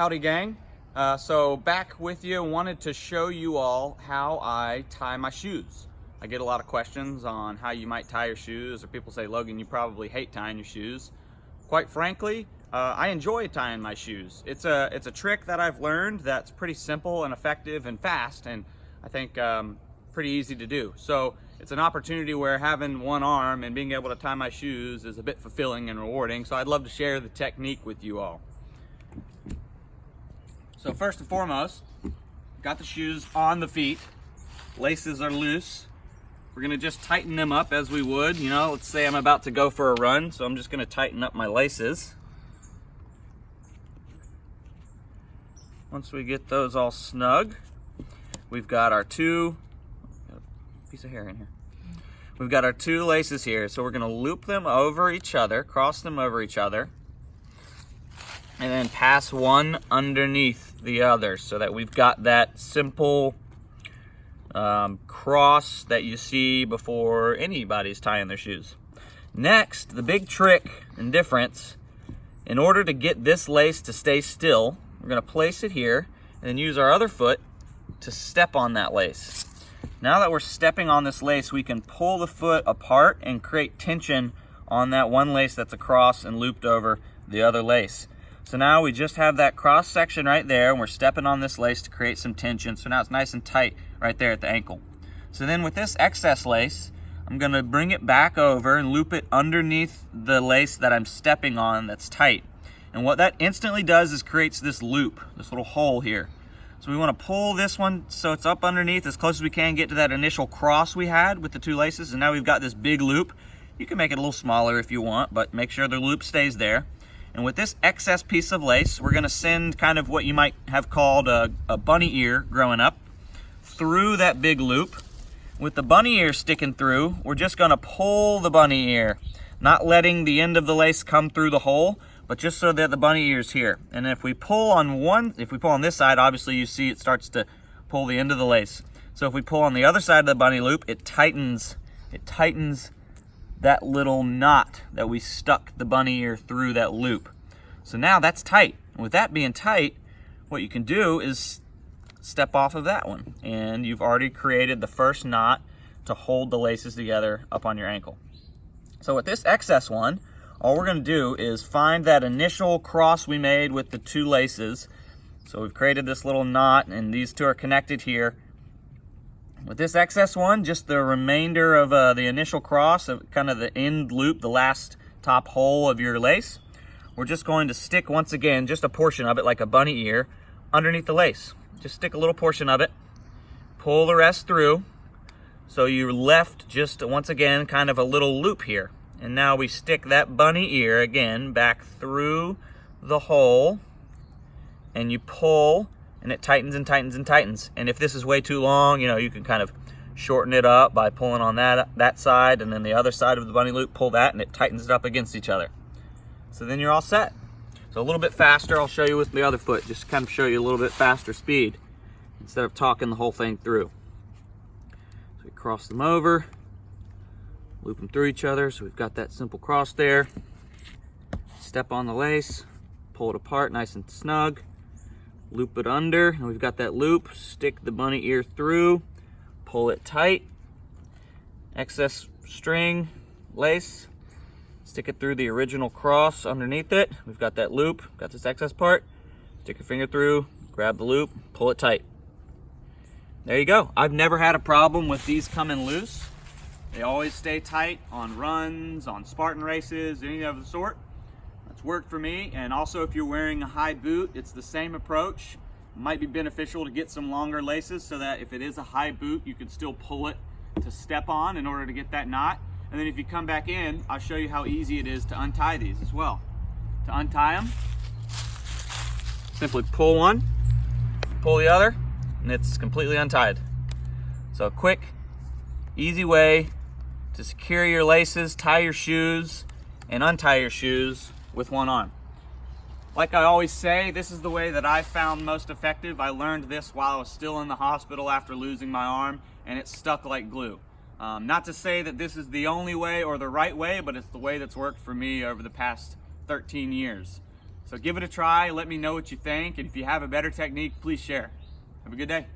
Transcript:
Howdy gang. So back with you, wanted to show you all how I tie my shoes. I get a lot of questions on how you might tie your shoes, or people say, Logan, you probably hate tying your shoes. Quite frankly, I enjoy tying my shoes. It's a trick that I've learned that's pretty simple and effective and fast, and I think pretty easy to do. So it's an opportunity where having one arm and being able to tie my shoes is a bit fulfilling and rewarding. So I'd love to share the technique with you all. So first and foremost, got the shoes on the feet. Laces are loose. We're gonna just tighten them up as we would. You know, let's say I'm about to go for a run, so I'm just gonna tighten up my laces. Once we get those all snug, we've got our piece of hair in here. We've got our two laces here, so we're gonna loop them over each other, cross them over each other, and then pass one underneath the other so that we've got that simple cross that you see before anybody's tying their shoes. Next, the big trick and difference, in order to get this lace to stay still, we're gonna place it here and then use our other foot to step on that lace. Now that we're stepping on this lace, we can pull the foot apart and create tension on that one lace that's across and looped over the other lace. So now we just have that cross section right there, and we're stepping on this lace to create some tension. So now it's nice and tight right there at the ankle. So then with this excess lace, I'm gonna bring it back over and loop it underneath the lace that I'm stepping on that's tight. And what that instantly does is creates this loop, this little hole here. So we wanna pull this one so it's up underneath as close as we can, get to that initial cross we had with the two laces, and now we've got this big loop. You can make it a little smaller if you want, but make sure the loop stays there. And with this excess piece of lace, we're gonna send kind of what you might have called a bunny ear growing up through that big loop. With the bunny ear sticking through, we're just gonna pull the bunny ear, not letting the end of the lace come through the hole, but just so that the bunny ear's here. And if we pull on this side, obviously you see it starts to pull the end of the lace. So if we pull on the other side of the bunny loop, it tightens that little knot that we stuck the bunny ear through that loop. So now that's tight. With that being tight, what you can do is step off of that one, and you've already created the first knot to hold the laces together up on your ankle. So with this excess one, all we're gonna do is find that initial cross we made with the two laces. So we've created this little knot, and these two are connected here. With this excess one, just the remainder of the initial cross, of kind of the end loop, the last top hole of your lace, we're just going to stick, once again, just a portion of it, like a bunny ear, underneath the lace. Just stick a little portion of it, pull the rest through, so you're left just, once again, kind of a little loop here. And now we stick that bunny ear, again, back through the hole, and you pull, and it tightens and tightens and tightens. And if this is way too long, you know, you can kind of shorten it up by pulling on that side, and then the other side of the bunny loop, pull that, and it tightens it up against each other. So then you're all set. So a little bit faster, I'll show you with the other foot, just kind of show you a little bit faster speed instead of talking the whole thing through. So we cross them over, loop them through each other, so we've got that simple cross there. Step on the lace, pull it apart nice and snug, loop it under, and we've got that loop. Stick the bunny ear through, pull it tight, excess string, lace, stick it through the original cross underneath it. We've got that loop, got this excess part, stick your finger through, grab the loop, pull it tight. There you go. I've never had a problem with these coming loose. They always stay tight on runs, on Spartan races, any of the sort. That's worked for me. And also, if you're wearing a high boot, it's the same approach. It might be beneficial to get some longer laces so that if it is a high boot, you can still pull it to step on in order to get that knot. And then if you come back in, I'll show you how easy it is to untie these as well. To untie them, simply pull one, pull the other, and it's completely untied. So a quick, easy way to secure your laces, tie your shoes, and untie your shoes with one arm. Like I always say, this is the way that I found most effective. I learned this while I was still in the hospital after losing my arm, and it stuck like glue. Not to say that this is the only way or the right way, but it's the way that's worked for me over the past 13 years. So give it a try, let me know what you think, and if you have a better technique, please share. Have a good day.